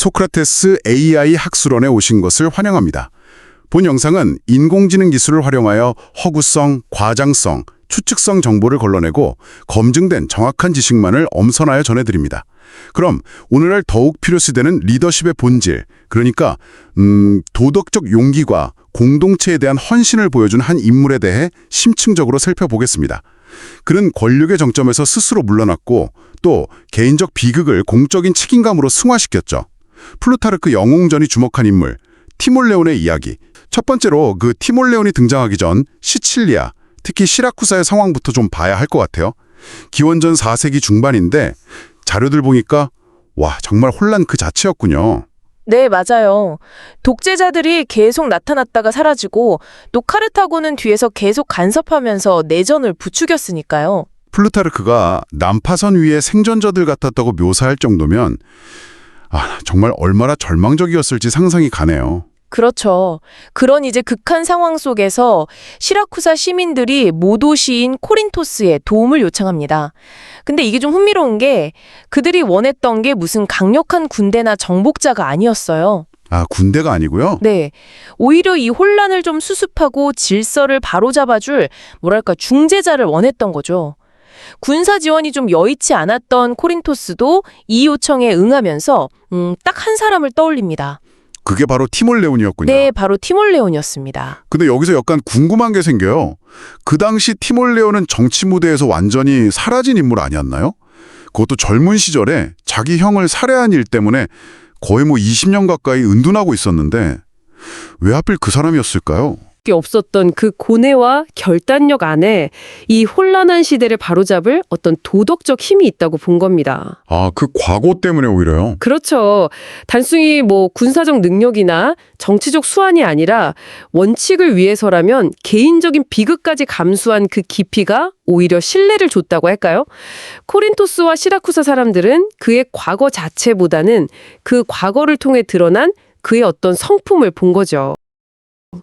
소크라테스 AI 학술원에 오신 것을 환영합니다. 본 영상은 인공지능 기술을 활용하여 허구성, 과장성, 추측성 정보를 걸러내고 검증된 정확한 지식만을 엄선하여 전해드립니다. 그럼 오늘날 더욱 필요시되는 리더십의 본질, 그러니까 도덕적 용기와 공동체에 대한 헌신을 보여준 한 인물에 대해 심층적으로 살펴보겠습니다. 그는 권력의 정점에서 스스로 물러났고 또 개인적 비극을 공적인 책임감으로 승화시켰죠. 플루타르크 영웅전이 주목한 인물, 티몰레온의 이야기. 첫 번째로 그 티몰레온이 등장하기 전 시칠리아, 특히 시라쿠사의 상황부터 좀 봐야 할 것 같아요. 기원전 4세기 중반인데 자료들 보니까 와, 정말 혼란 그 자체였군요. 네, 맞아요. 독재자들이 계속 나타났다가 사라지고 또 카르타고는 뒤에서 계속 간섭하면서 내전을 부추겼으니까요. 플루타르크가 난파선 위에 생존자들 같았다고 묘사할 정도면 정말 얼마나 절망적이었을지 상상이 가네요. 그렇죠. 그런 이제 극한 상황 속에서 시라쿠사 시민들이 모도시인 코린토스에 도움을 요청합니다. 근데 이게 좀 흥미로운 게 그들이 원했던 게 무슨 강력한 군대나 정복자가 아니었어요. 군대가 아니고요? 네. 오히려 이 혼란을 좀 수습하고 질서를 바로잡아줄 중재자를 원했던 거죠. 군사 지원이 좀 여의치 않았던 코린토스도 이 요청에 응하면서 딱 한 사람을 떠올립니다. 그게 바로 티몰레온이었군요. 네, 바로 티몰레온이었습니다. 근데 여기서 약간 궁금한 게 생겨요. 그 당시 티몰레온은 정치 무대에서 완전히 사라진 인물 아니었나요? 그것도 젊은 시절에 자기 형을 살해한 일 때문에 거의 20년 가까이 은둔하고 있었는데 왜 하필 그 사람이었을까요? 없었던 그 고뇌와 결단력 안에 이 혼란한 시대를 바로잡을 어떤 도덕적 힘이 있다고 본 겁니다. 그 과거 때문에 오히려요? 그렇죠. 단순히 군사적 능력이나 정치적 수완이 아니라 원칙을 위해서라면 개인적인 비극까지 감수한 그 깊이가 오히려 신뢰를 줬다고 할까요? 코린토스와 시라쿠사 사람들은 그의 과거 자체보다는 그 과거를 통해 드러난 그의 어떤 성품을 본 거죠.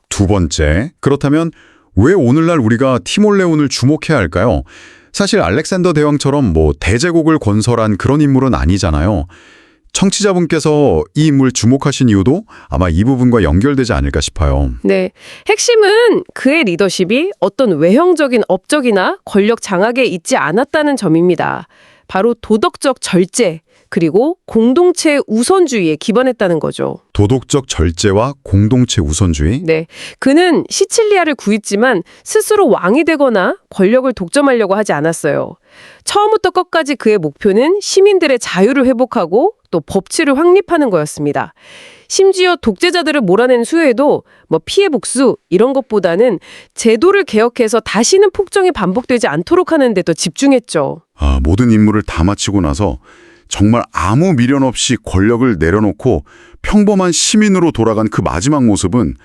두 번째, 그렇다면 왜 오늘날 우리가 티몰레온을 주목해야 할까요? 사실 알렉산더 대왕처럼 대제국을 건설한 그런 인물은 아니잖아요. 청취자분께서 이 인물 주목하신 이유도 아마 이 부분과 연결되지 않을까 싶어요. 네, 핵심은 그의 리더십이 어떤 외형적인 업적이나 권력 장악에 있지 않았다는 점입니다. 바로 도덕적 절제, 그리고 공동체 우선주의에 기반했다는 거죠. 도덕적 절제와 공동체 우선주의? 네, 그는 시칠리아를 구했지만 스스로 왕이 되거나 권력을 독점하려고 하지 않았어요. 처음부터 끝까지 그의 목표는 시민들의 자유를 회복하고 또 법치를 확립하는 거였습니다. 심지어 독재자들을 몰아낸 수혜에도 피해 복수 이런 것보다는 제도를 개혁해서 다시는 폭정이 반복되지 않도록 하는 데 더 집중했죠. 모든 임무를 다 마치고 나서 정말 아무 미련 없이 권력을 내려놓고 평범한 시민으로 돌아간 그 마지막 모습은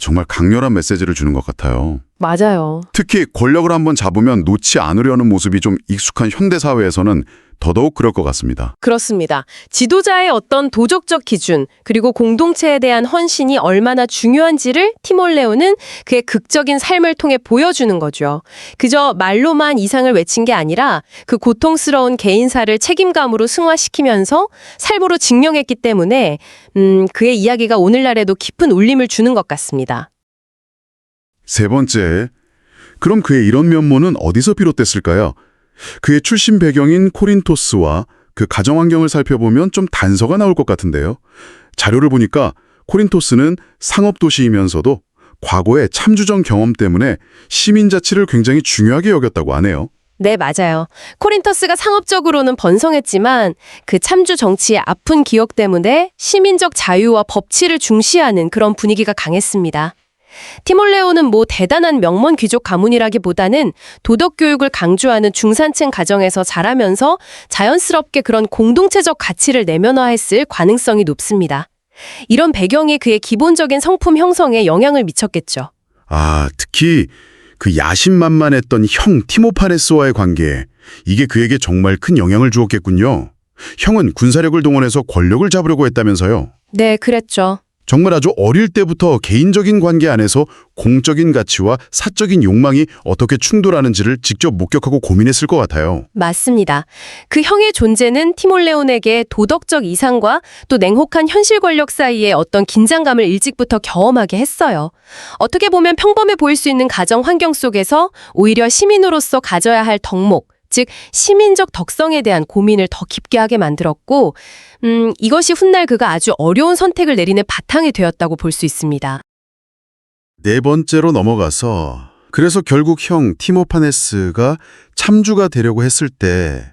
정말 강렬한 메시지를 주는 것 같아요. 맞아요. 특히 권력을 한번 잡으면 놓지 않으려는 모습이 좀 익숙한 현대사회에서는 더더욱 그럴 것 같습니다. 그렇습니다. 지도자의 어떤 도덕적 기준, 그리고 공동체에 대한 헌신이 얼마나 중요한지를 티몰레온은 그의 극적인 삶을 통해 보여주는 거죠. 그저 말로만 이상을 외친 게 아니라 그 고통스러운 개인사를 책임감으로 승화시키면서 삶으로 직령했기 때문에 그의 이야기가 오늘날에도 깊은 울림을 주는 것 같습니다. 세 번째, 그럼 그의 이런 면모는 어디서 비롯됐을까요? 그의 출신 배경인 코린토스와 그 가정환경을 살펴보면 좀 단서가 나올 것 같은데요. 자료를 보니까 코린토스는 상업도시이면서도 과거의 참주정 경험 때문에 시민자치를 굉장히 중요하게 여겼다고 하네요. 네, 맞아요. 코린토스가 상업적으로는 번성했지만 그 참주 정치의 아픈 기억 때문에 시민적 자유와 법치를 중시하는 그런 분위기가 강했습니다. 티몰레온은 대단한 명문 귀족 가문이라기보다는 도덕 교육을 강조하는 중산층 가정에서 자라면서 자연스럽게 그런 공동체적 가치를 내면화했을 가능성이 높습니다. 이런 배경이 그의 기본적인 성품 형성에 영향을 미쳤겠죠. 특히 그 야심만만했던 형 티모파네스와의 관계, 이게 그에게 정말 큰 영향을 주었겠군요. 형은 군사력을 동원해서 권력을 잡으려고 했다면서요. 네, 그랬죠. 정말 아주 어릴 때부터 개인적인 관계 안에서 공적인 가치와 사적인 욕망이 어떻게 충돌하는지를 직접 목격하고 고민했을 것 같아요. 맞습니다. 그 형의 존재는 티몰레온에게 도덕적 이상과 또 냉혹한 현실 권력 사이의 어떤 긴장감을 일찍부터 경험하게 했어요. 어떻게 보면 평범해 보일 수 있는 가정 환경 속에서 오히려 시민으로서 가져야 할 덕목, 즉 시민적 덕성에 대한 고민을 더 깊게 하게 만들었고 이것이 훗날 그가 아주 어려운 선택을 내리는 바탕이 되었다고 볼 수 있습니다. 네 번째로 넘어가서 그래서 결국 형 티모파네스가 참주가 되려고 했을 때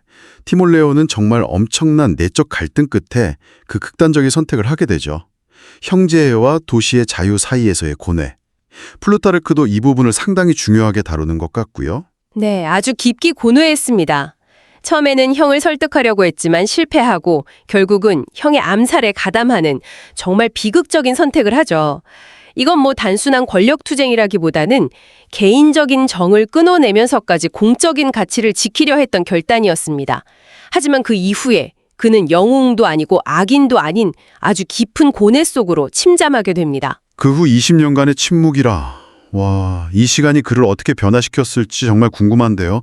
티몰레오는 정말 엄청난 내적 갈등 끝에 그 극단적인 선택을 하게 되죠. 형제와 도시의 자유 사이에서의 고뇌. 플루타르크도 이 부분을 상당히 중요하게 다루는 것 같고요. 네, 아주 깊이 고뇌했습니다. 처음에는 형을 설득하려고 했지만 실패하고 결국은 형의 암살에 가담하는 정말 비극적인 선택을 하죠. 이건 뭐 단순한 권력투쟁이라기보다는 개인적인 정을 끊어내면서까지 공적인 가치를 지키려 했던 결단이었습니다. 하지만 그 이후에 그는 영웅도 아니고 악인도 아닌 아주 깊은 고뇌 속으로 침잠하게 됩니다. 그 후 20년간의 침묵이라. 와, 이 시간이 그를 어떻게 변화시켰을지 정말 궁금한데요.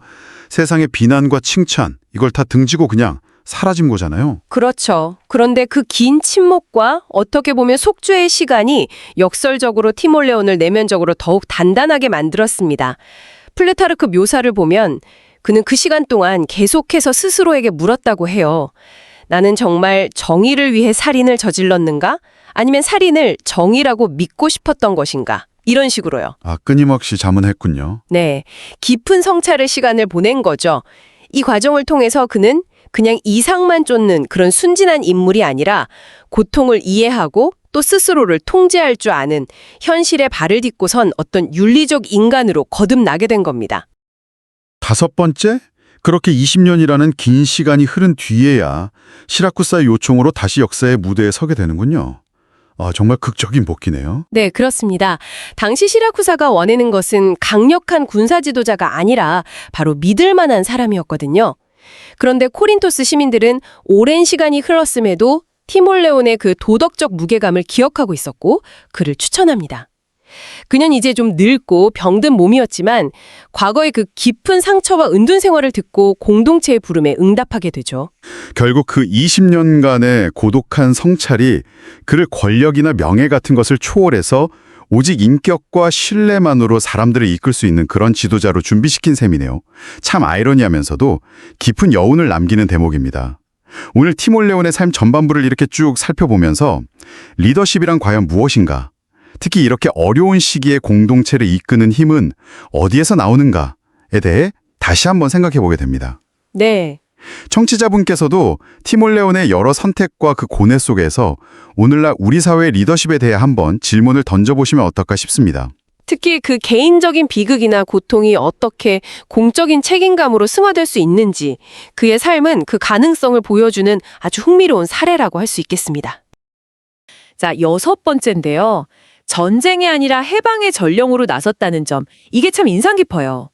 세상의 비난과 칭찬, 이걸 다 등지고 그냥 사라진 거잖아요. 그렇죠. 그런데 그 긴 침묵과 어떻게 보면 속죄의 시간이 역설적으로 티몰레온을 내면적으로 더욱 단단하게 만들었습니다. 플루타르크 묘사를 보면 그는 그 시간 동안 계속해서 스스로에게 물었다고 해요. 나는 정말 정의를 위해 살인을 저질렀는가? 아니면 살인을 정의라고 믿고 싶었던 것인가? 이런 식으로요. 아, 끊임없이 자문했군요. 네, 깊은 성찰의 시간을 보낸 거죠. 이 과정을 통해서 그는 그냥 이상만 쫓는 그런 순진한 인물이 아니라 고통을 이해하고 또 스스로를 통제할 줄 아는 현실에 발을 딛고 선 어떤 윤리적 인간으로 거듭나게 된 겁니다. 다섯 번째, 그렇게 20년이라는 긴 시간이 흐른 뒤에야 시라쿠사의 요청으로 다시 역사의 무대에 서게 되는군요. 아, 정말 극적인 복귀네요. 네, 그렇습니다. 당시 시라쿠사가 원하는 것은 강력한 군사 지도자가 아니라 바로 믿을 만한 사람이었거든요. 그런데 코린토스 시민들은 오랜 시간이 흘렀음에도 티몰레온의 그 도덕적 무게감을 기억하고 있었고 그를 추천합니다. 그는 이제 좀 늙고 병든 몸이었지만 과거의 그 깊은 상처와 은둔 생활을 듣고 공동체의 부름에 응답하게 되죠. 결국 그 20년간의 고독한 성찰이 그를 권력이나 명예 같은 것을 초월해서 오직 인격과 신뢰만으로 사람들을 이끌 수 있는 그런 지도자로 준비시킨 셈이네요. 참 아이러니하면서도 깊은 여운을 남기는 대목입니다. 오늘 티몰레온의 삶 전반부를 이렇게 쭉 살펴보면서 리더십이란 과연 무엇인가? 특히 이렇게 어려운 시기에 공동체를 이끄는 힘은 어디에서 나오는가에 대해 다시 한번 생각해 보게 됩니다. 네. 청취자분께서도 티몰레온의 여러 선택과 그 고뇌 속에서 오늘날 우리 사회의 리더십에 대해 한번 질문을 던져보시면 어떨까 싶습니다. 특히 그 개인적인 비극이나 고통이 어떻게 공적인 책임감으로 승화될 수 있는지 그의 삶은 그 가능성을 보여주는 아주 흥미로운 사례라고 할 수 있겠습니다. 자, 여섯 번째인데요. 전쟁이 아니라 해방의 전령으로 나섰다는 점, 이게 참 인상 깊어요.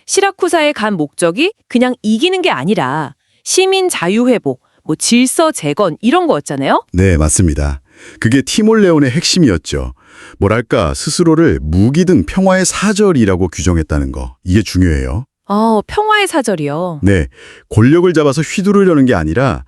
시라쿠사에 간 목적이 그냥 이기는 게 아니라 시민 자유회복, 질서 재건 이런 거였잖아요. 네, 맞습니다. 그게 티몰레온의 핵심이었죠. 뭐랄까, 스스로를 무기 등 평화의 사절이라고 규정했다는 거. 이게 중요해요. 평화의 사절이요. 네, 권력을 잡아서 휘두르려는 게 아니라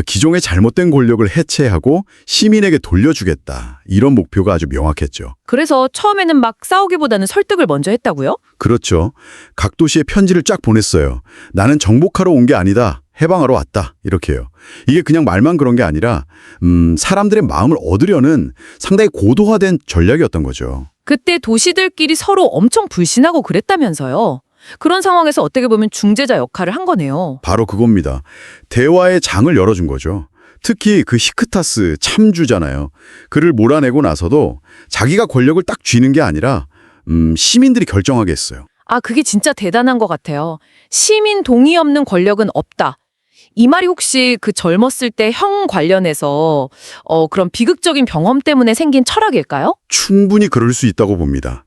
기존의 잘못된 권력을 해체하고 시민에게 돌려주겠다. 이런 목표가 아주 명확했죠. 그래서 처음에는 막 싸우기보다는 설득을 먼저 했다고요? 그렇죠. 각 도시에 편지를 쫙 보냈어요. 나는 정복하러 온 게 아니다. 해방하러 왔다. 이렇게요. 이게 그냥 말만 그런 게 아니라 사람들의 마음을 얻으려는 상당히 고도화된 전략이었던 거죠. 그때 도시들끼리 서로 엄청 불신하고 그랬다면서요. 그런 상황에서 어떻게 보면 중재자 역할을 한 거네요. 바로 그겁니다. 대화의 장을 열어준 거죠. 특히 그 히크타스 참주잖아요. 그를 몰아내고 나서도 자기가 권력을 딱 쥐는 게 아니라 시민들이 결정하게 했어요. 그게 진짜 대단한 것 같아요. 시민 동의 없는 권력은 없다. 이 말이 혹시 그 젊었을 때 형 관련해서 그런 비극적인 경험 때문에 생긴 철학일까요? 충분히 그럴 수 있다고 봅니다.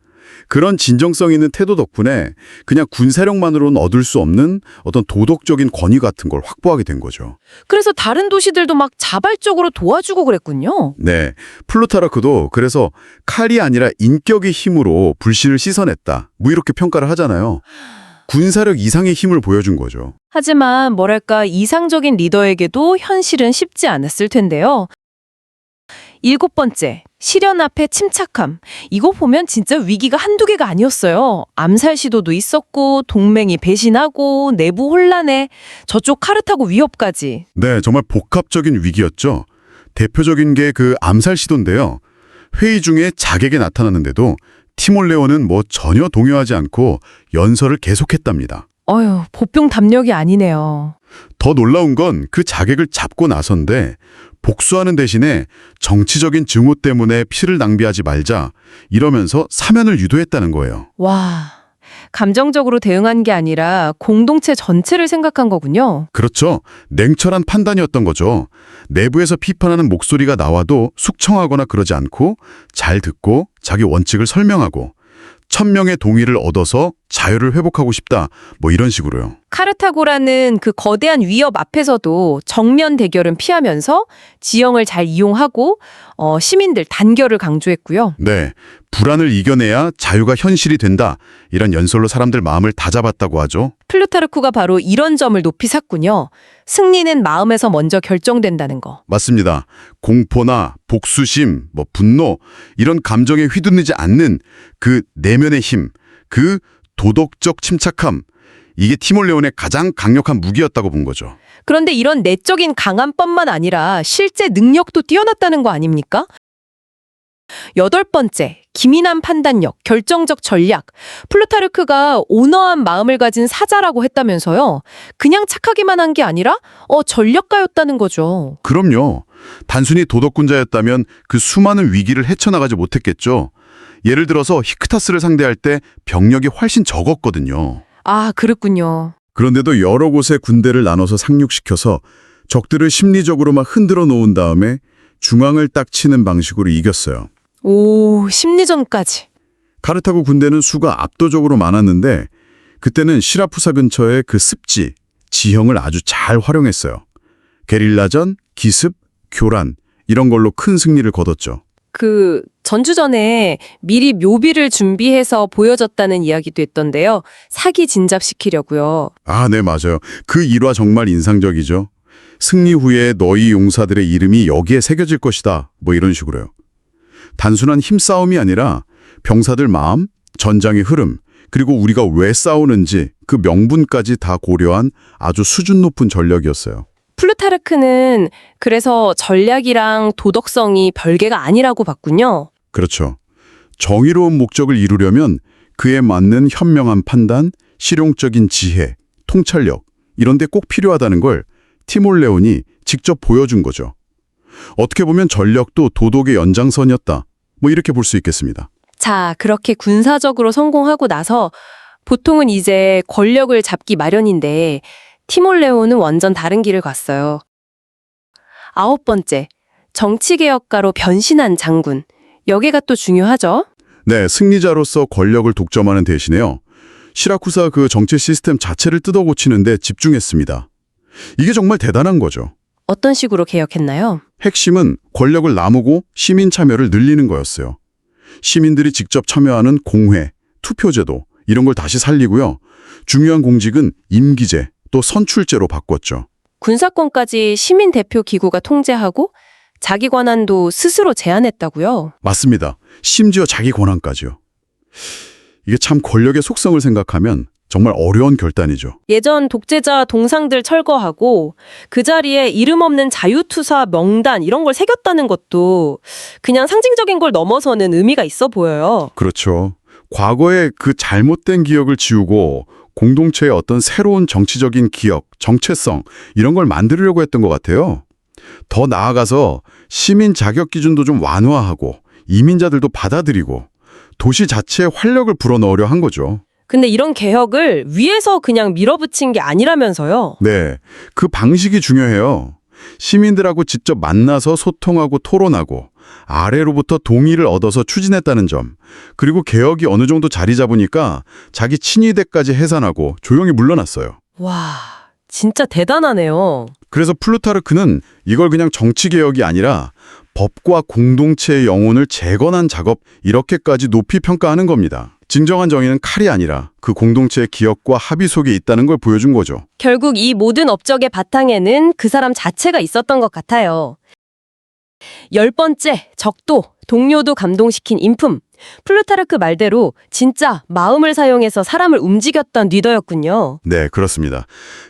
그런 진정성 있는 태도 덕분에 그냥 군사력만으로는 얻을 수 없는 어떤 도덕적인 권위 같은 걸 확보하게 된 거죠. 그래서 다른 도시들도 막 자발적으로 도와주고 그랬군요. 네, 플루타르크도 그래서 칼이 아니라 인격의 힘으로 불신을 씻어냈다. 뭐 이렇게 평가를 하잖아요. 군사력 이상의 힘을 보여준 거죠. 하지만 뭐랄까 이상적인 리더에게도 현실은 쉽지 않았을 텐데요. 7번째, 시련 앞에 침착함. 이거 보면 진짜 위기가 한두 개가 아니었어요. 암살 시도도 있었고 동맹이 배신하고 내부 혼란에 저쪽 카르타고 위협까지. 네, 정말 복합적인 위기였죠. 대표적인 게 그 암살 시도인데요. 회의 중에 자객이 나타났는데도 티몰레오는 뭐 전혀 동요하지 않고 연설을 계속했답니다. 어휴, 보병 담력이 아니네요. 더 놀라운 건 그 자객을 잡고 나선데 복수하는 대신에 정치적인 증오 때문에 피를 낭비하지 말자 이러면서 사면을 유도했다는 거예요. 와, 감정적으로 대응한 게 아니라 공동체 전체를 생각한 거군요. 그렇죠. 냉철한 판단이었던 거죠. 내부에서 비판하는 목소리가 나와도 숙청하거나 그러지 않고 잘 듣고 자기 원칙을 설명하고 1000명의 동의를 얻어서 자유를 회복하고 싶다. 뭐 이런 식으로요. 카르타고라는 그 거대한 위협 앞에서도 정면 대결은 피하면서 지형을 잘 이용하고 시민들 단결을 강조했고요. 네, 불안을 이겨내야 자유가 현실이 된다. 이런 연설로 사람들 마음을 다잡았다고 하죠. 플루타르크가 바로 이런 점을 높이 샀군요. 승리는 마음에서 먼저 결정된다는 거. 맞습니다. 공포나 복수심, 뭐 분노 이런 감정에 휘둘리지 않는 그 내면의 힘, 그 도덕적 침착함 이게 티몰레온의 가장 강력한 무기였다고 본 거죠. 그런데 이런 내적인 강함뿐만 아니라 실제 능력도 뛰어났다는 거 아닙니까? 8번째, 기민한 판단력, 결정적 전략. 플루타르크가 온화한 마음을 가진 사자라고 했다면서요. 그냥 착하기만 한 게 아니라 전략가였다는 거죠. 그럼요. 단순히 도덕군자였다면 그 수많은 위기를 헤쳐나가지 못했겠죠. 예를 들어서 히크타스를 상대할 때 병력이 훨씬 적었거든요. 아, 그랬군요. 그런데도 여러 곳에 군대를 나눠서 상륙시켜서 적들을 심리적으로 막 흔들어 놓은 다음에 중앙을 딱 치는 방식으로 이겼어요. 오, 심리전까지. 카르타고 군대는 수가 압도적으로 많았는데 그때는 시라푸사 근처의 그 습지, 지형을 아주 잘 활용했어요. 게릴라전, 기습, 교란 이런 걸로 큰 승리를 거뒀죠. 그 전주전에 미리 묘비를 준비해서 보여줬다는 이야기도 있던데요. 사기 진잡시키려고요. 아, 네, 맞아요. 그 일화 정말 인상적이죠. 승리 후에 너희 용사들의 이름이 여기에 새겨질 것이다. 뭐 이런 식으로요. 단순한 힘싸움이 아니라 병사들 마음, 전장의 흐름, 그리고 우리가 왜 싸우는지 그 명분까지 다 고려한 아주 수준 높은 전략이었어요. 플루타르크는 그래서 전략이랑 도덕성이 별개가 아니라고 봤군요. 그렇죠. 정의로운 목적을 이루려면 그에 맞는 현명한 판단, 실용적인 지혜, 통찰력 이런 데 꼭 필요하다는 걸 티몰레온이 직접 보여준 거죠. 어떻게 보면 전략도 도덕의 연장선이었다. 뭐 이렇게 볼 수 있겠습니다. 자, 그렇게 군사적으로 성공하고 나서 보통은 이제 권력을 잡기 마련인데 티몰레오는 완전 다른 길을 갔어요. 9번째, 정치개혁가로 변신한 장군. 여기가 또 중요하죠? 네, 승리자로서 권력을 독점하는 대신에요. 시라쿠사 그 정치 시스템 자체를 뜯어고치는데 집중했습니다. 이게 정말 대단한 거죠. 어떤 식으로 개혁했나요? 핵심은 권력을 나누고 시민 참여를 늘리는 거였어요. 시민들이 직접 참여하는 공회, 투표제도 이런 걸 다시 살리고요. 중요한 공직은 임기제, 또 선출제로 바꿨죠. 군사권까지 시민 대표 기구가 통제하고 자기 권한도 스스로 제한했다고요? 맞습니다. 심지어 자기 권한까지요. 이게 참 권력의 속성을 생각하면 정말 어려운 결단이죠. 예전 독재자 동상들 철거하고 그 자리에 이름 없는 자유투사 명단 이런 걸 새겼다는 것도 그냥 상징적인 걸 넘어서는 의미가 있어 보여요. 그렇죠. 과거의 그 잘못된 기억을 지우고 공동체의 어떤 새로운 정치적인 기억, 정체성 이런 걸 만들려고 했던 것 같아요. 더 나아가서 시민 자격 기준도 좀 완화하고 이민자들도 받아들이고 도시 자체에 활력을 불어넣으려 한 거죠. 근데 이런 개혁을 위에서 그냥 밀어붙인 게 아니라면서요. 네, 그 방식이 중요해요. 시민들하고 직접 만나서 소통하고 토론하고 아래로부터 동의를 얻어서 추진했다는 점, 그리고 개혁이 어느 정도 자리 잡으니까 자기 친위대까지 해산하고 조용히 물러났어요. 와, 진짜 대단하네요. 그래서 플루타르크는 이걸 그냥 정치개혁이 아니라 법과 공동체의 영혼을 재건한 작업, 이렇게까지 높이 평가하는 겁니다. 진정한 정의는 칼이 아니라 그 공동체의 기억과 합의 속에 있다는 걸 보여준 거죠. 결국 이 모든 업적의 바탕에는 그 사람 자체가 있었던 것 같아요. 10번째, 적도, 동료도 감동시킨 인품. 플루타르크 말대로 진짜 마음을 사용해서 사람을 움직였던 리더였군요. 네, 그렇습니다.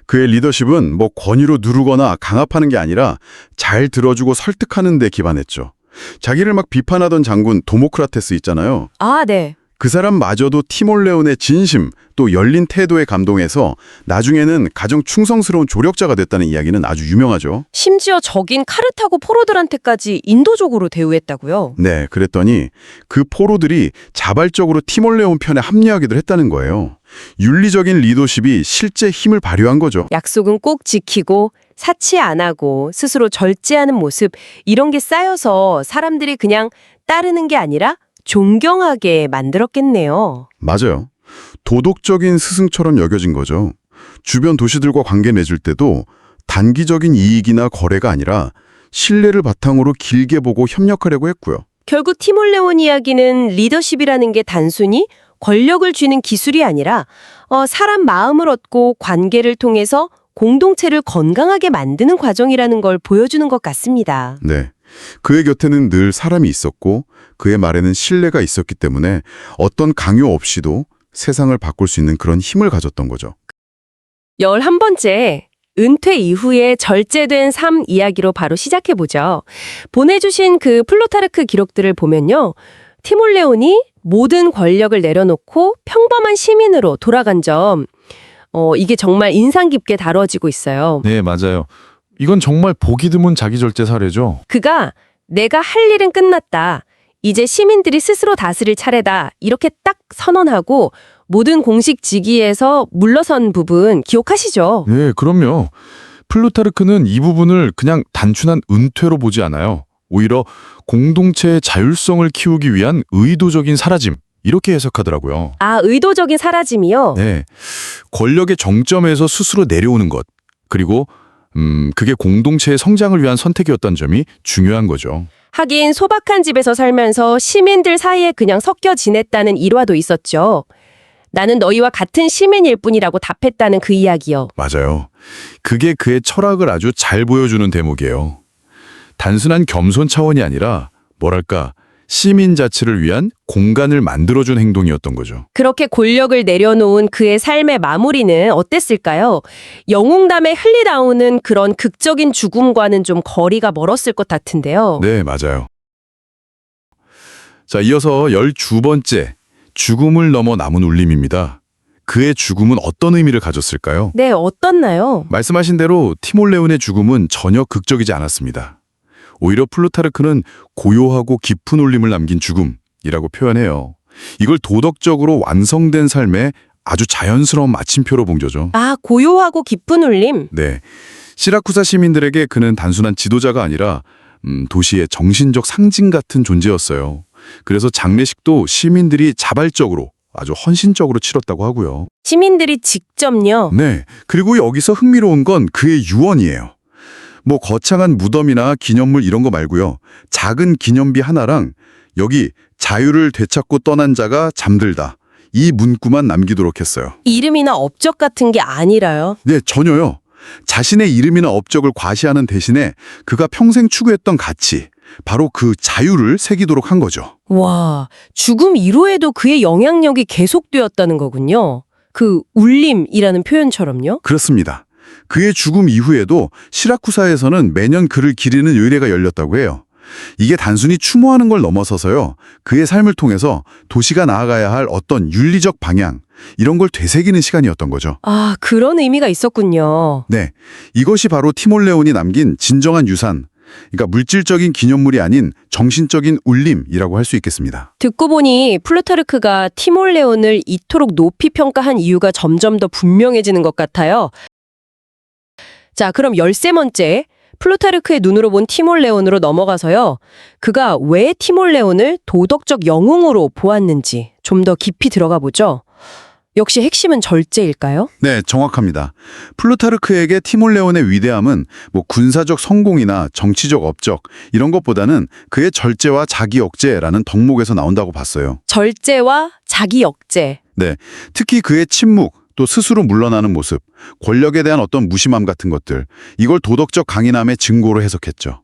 그의 리더십은 뭐 권위로 누르거나 강압하는 게 아니라 잘 들어주고 설득하는 데 기반했죠. 자기를 막 비판하던 장군 도모크라테스 있잖아요. 아, 네. 그 사람마저도 티몰레온의 진심, 또 열린 태도에 감동해서 나중에는 가장 충성스러운 조력자가 됐다는 이야기는 아주 유명하죠. 심지어 적인 카르타고 포로들한테까지 인도적으로 대우했다고요? 네, 그랬더니 그 포로들이 자발적으로 티몰레온 편에 합류하기도 했다는 거예요. 윤리적인 리더십이 실제 힘을 발휘한 거죠. 약속은 꼭 지키고 사치 안 하고 스스로 절제하는 모습, 이런 게 쌓여서 사람들이 그냥 따르는 게 아니라 존경하게 만들었겠네요. 맞아요. 도덕적인 스승처럼 여겨진 거죠. 주변 도시들과 관계 맺을 때도 단기적인 이익이나 거래가 아니라 신뢰를 바탕으로 길게 보고 협력하려고 했고요. 결국 티몰레온 이야기는 리더십이라는 게 단순히 권력을 쥐는 기술이 아니라 사람 마음을 얻고 관계를 통해서 공동체를 건강하게 만드는 과정이라는 걸 보여주는 것 같습니다. 네. 그의 곁에는 늘 사람이 있었고 그의 말에는 신뢰가 있었기 때문에 어떤 강요 없이도 세상을 바꿀 수 있는 그런 힘을 가졌던 거죠. 11번째, 은퇴 이후의 절제된 삶 이야기로 바로 시작해보죠. 보내주신 그 플루타르크 기록들을 보면요. 티몰레온이 모든 권력을 내려놓고 평범한 시민으로 돌아간 점, 이게 정말 인상 깊게 다뤄지고 있어요. 네, 맞아요. 이건 정말 보기 드문 자기절제 사례죠. 그가 내가 할 일은 끝났다. 이제 시민들이 스스로 다스릴 차례다. 이렇게 딱 선언하고 모든 공식 직위에서 물러선 부분 기억하시죠? 네, 그럼요. 플루타르크는 이 부분을 그냥 단순한 은퇴로 보지 않아요. 오히려 공동체의 자율성을 키우기 위한 의도적인 사라짐, 이렇게 해석하더라고요. 아, 의도적인 사라짐이요? 네, 권력의 정점에서 스스로 내려오는 것, 그리고 그게 공동체의 성장을 위한 선택이었다는 점이 중요한 거죠. 하긴 소박한 집에서 살면서 시민들 사이에 그냥 섞여 지냈다는 일화도 있었죠. 나는 너희와 같은 시민일 뿐이라고 답했다는 그 이야기요. 맞아요. 그게 그의 철학을 아주 잘 보여주는 대목이에요. 단순한 겸손 차원이 아니라 뭐랄까 시민 자체를 위한 공간을 만들어준 행동이었던 거죠. 그렇게 권력을 내려놓은 그의 삶의 마무리는 어땠을까요? 영웅담에 흘리나오는 그런 극적인 죽음과는 좀 거리가 멀었을 것 같은데요. 네, 맞아요. 자, 이어서 12번째, 죽음을 넘어 남은 울림입니다. 그의 죽음은 어떤 의미를 가졌을까요? 네, 어떻나요? 말씀하신 대로 티몰레온의 죽음은 전혀 극적이지 않았습니다. 오히려 플루타르크는 고요하고 깊은 울림을 남긴 죽음이라고 표현해요. 이걸 도덕적으로 완성된 삶의 아주 자연스러운 마침표로 본 거죠. 아, 고요하고 깊은 울림. 네, 시라쿠사 시민들에게 그는 단순한 지도자가 아니라 도시의 정신적 상징 같은 존재였어요. 그래서 장례식도 시민들이 자발적으로 아주 헌신적으로 치렀다고 하고요. 시민들이 직접요. 네, 그리고 여기서 흥미로운 건 그의 유언이에요. 뭐 거창한 무덤이나 기념물 이런 거 말고요. 작은 기념비 하나랑 여기 자유를 되찾고 떠난 자가 잠들다. 이 문구만 남기도록 했어요. 이름이나 업적 같은 게 아니라요. 네, 전혀요. 자신의 이름이나 업적을 과시하는 대신에 그가 평생 추구했던 가치, 바로 그 자유를 새기도록 한 거죠. 와, 죽음 이후에도 그의 영향력이 계속되었다는 거군요. 그 울림이라는 표현처럼요. 그렇습니다. 그의 죽음 이후에도 시라쿠사에서는 매년 그를 기리는 의례가 열렸다고 해요. 이게 단순히 추모하는 걸 넘어서서요. 그의 삶을 통해서 도시가 나아가야 할 어떤 윤리적 방향, 이런 걸 되새기는 시간이었던 거죠. 아, 그런 의미가 있었군요. 네, 이것이 바로 티몰레온이 남긴 진정한 유산, 그러니까 물질적인 기념물이 아닌 정신적인 울림이라고 할 수 있겠습니다. 듣고 보니 플루타르크가 티몰레온을 이토록 높이 평가한 이유가 점점 더 분명해지는 것 같아요. 자, 그럼 13번째, 플루타르크의 눈으로 본 티몰레온으로 넘어가서요. 그가 왜 티몰레온을 도덕적 영웅으로 보았는지 좀 더 깊이 들어가 보죠. 역시 핵심은 절제일까요? 네, 정확합니다. 플루타르크에게 티몰레온의 위대함은 뭐 군사적 성공이나 정치적 업적 이런 것보다는 그의 절제와 자기 억제라는 덕목에서 나온다고 봤어요. 절제와 자기 억제. 네, 특히 그의 침묵, 또 스스로 물러나는 모습, 권력에 대한 어떤 무심함 같은 것들, 이걸 도덕적 강인함의 증거로 해석했죠.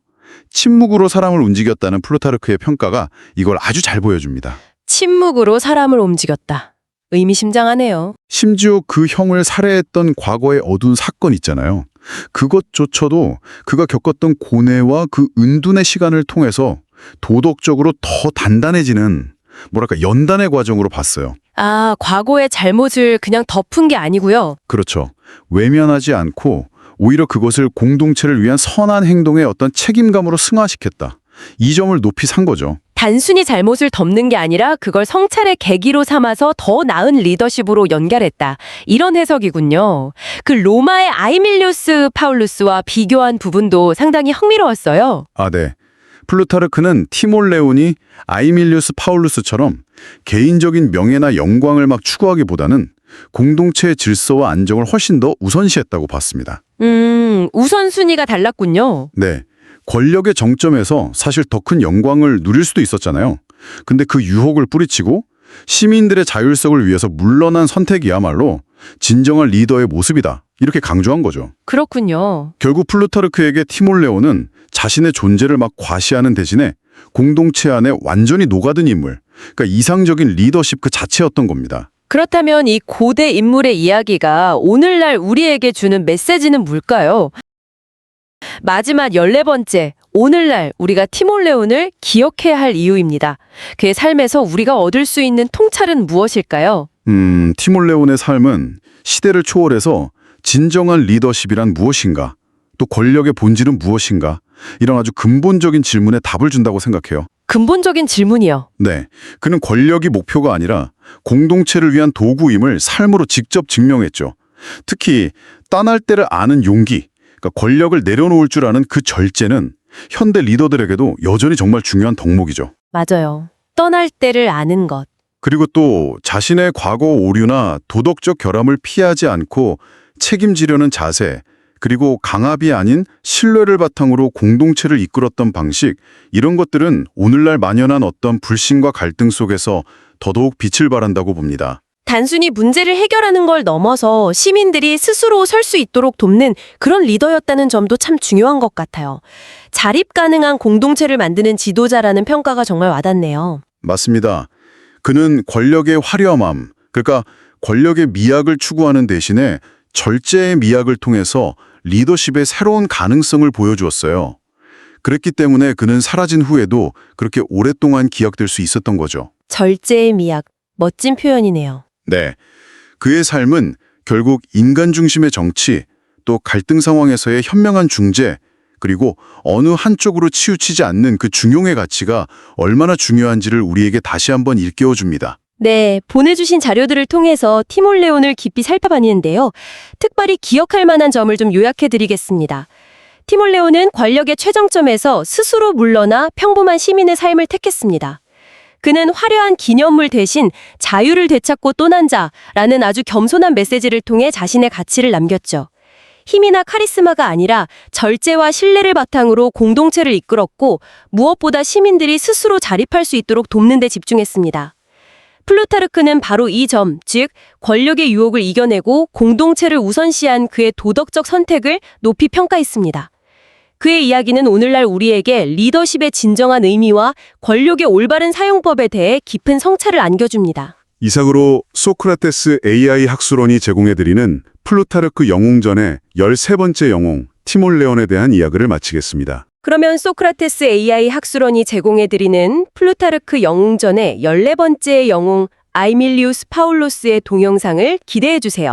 침묵으로 사람을 움직였다는 플루타르크의 평가가 이걸 아주 잘 보여줍니다. 침묵으로 사람을 움직였다. 의미심장하네요. 심지어 그 형을 살해했던 과거의 어두운 사건 있잖아요. 그것조차도 그가 겪었던 고뇌와 그 은둔의 시간을 통해서 도덕적으로 더 단단해지는 뭐랄까 연단의 과정으로 봤어요. 아, 과거의 잘못을 그냥 덮은 게 아니고요. 그렇죠. 외면하지 않고 오히려 그것을 공동체를 위한 선한 행동의 어떤 책임감으로 승화시켰다. 이 점을 높이 산 거죠. 단순히 잘못을 덮는 게 아니라 그걸 성찰의 계기로 삼아서 더 나은 리더십으로 연결했다. 이런 해석이군요. 그 로마의 아이밀리우스 파울루스와 비교한 부분도 상당히 흥미로웠어요. 아, 네. 플루타르크는 티몰레온이 아이밀리우스 파울루스처럼 개인적인 명예나 영광을 막 추구하기보다는 공동체의 질서와 안정을 훨씬 더 우선시했다고 봤습니다. 우선순위가 달랐군요. 네. 권력의 정점에서 사실 더 큰 영광을 누릴 수도 있었잖아요. 근데 그 유혹을 뿌리치고 시민들의 자율성을 위해서 물러난 선택이야말로 진정한 리더의 모습이다. 이렇게 강조한 거죠. 그렇군요. 결국 플루타르크에게 티몰레온은 자신의 존재를 막 과시하는 대신에 공동체 안에 완전히 녹아든 인물, 그러니까 이상적인 리더십 그 자체였던 겁니다. 그렇다면 이 고대 인물의 이야기가 오늘날 우리에게 주는 메시지는 뭘까요? 마지막 14번째, 오늘날 우리가 티몰레온을 기억해야 할 이유입니다. 그의 삶에서 우리가 얻을 수 있는 통찰은 무엇일까요? 티몰레온의 삶은 시대를 초월해서 진정한 리더십이란 무엇인가, 또 권력의 본질은 무엇인가, 이런 아주 근본적인 질문에 답을 준다고 생각해요. 근본적인 질문이요. 네, 그는 권력이 목표가 아니라 공동체를 위한 도구임을 삶으로 직접 증명했죠. 특히 떠날 때를 아는 용기, 그러니까 권력을 내려놓을 줄 아는 그 절제는 현대 리더들에게도 여전히 정말 중요한 덕목이죠. 맞아요. 떠날 때를 아는 것. 그리고 또 자신의 과거 오류나 도덕적 결함을 피하지 않고 책임지려는 자세, 그리고 강압이 아닌 신뢰를 바탕으로 공동체를 이끌었던 방식, 이런 것들은 오늘날 만연한 어떤 불신과 갈등 속에서 더더욱 빛을 발한다고 봅니다. 단순히 문제를 해결하는 걸 넘어서 시민들이 스스로 설 수 있도록 돕는 그런 리더였다는 점도 참 중요한 것 같아요. 자립 가능한 공동체를 만드는 지도자라는 평가가 정말 와닿네요. 맞습니다. 그는 권력의 화려함, 그러니까 권력의 미학을 추구하는 대신에 절제의 미학을 통해서 리더십의 새로운 가능성을 보여주었어요. 그랬기 때문에 그는 사라진 후에도 그렇게 오랫동안 기억될 수 있었던 거죠. 절제의 미학, 멋진 표현이네요. 네. 그의 삶은 결국 인간 중심의 정치, 또 갈등 상황에서의 현명한 중재, 그리고 어느 한쪽으로 치우치지 않는 그 중용의 가치가 얼마나 중요한지를 우리에게 다시 한번 일깨워줍니다. 네, 보내주신 자료들을 통해서 티몰레온을 깊이 살펴봤는데요. 특별히 기억할 만한 점을 좀 요약해드리겠습니다. 티몰레온은 권력의 최정점에서 스스로 물러나 평범한 시민의 삶을 택했습니다. 그는 화려한 기념물 대신 자유를 되찾고 떠난 자라는 아주 겸손한 메시지를 통해 자신의 가치를 남겼죠. 힘이나 카리스마가 아니라 절제와 신뢰를 바탕으로 공동체를 이끌었고 무엇보다 시민들이 스스로 자립할 수 있도록 돕는 데 집중했습니다. 플루타르크는 바로 이 점, 즉 권력의 유혹을 이겨내고 공동체를 우선시한 그의 도덕적 선택을 높이 평가했습니다. 그의 이야기는 오늘날 우리에게 리더십의 진정한 의미와 권력의 올바른 사용법에 대해 깊은 성찰을 안겨줍니다. 이상으로 소크라테스 AI 학술원이 제공해드리는 플루타르크 영웅전의 13번째 영웅 티몰레온에 대한 이야기를 마치겠습니다. 그러면 소크라테스 AI 학술원이 제공해드리는 플루타르크 영웅전의 14번째 영웅 아이밀리우스 파울루스의 동영상을 기대해주세요.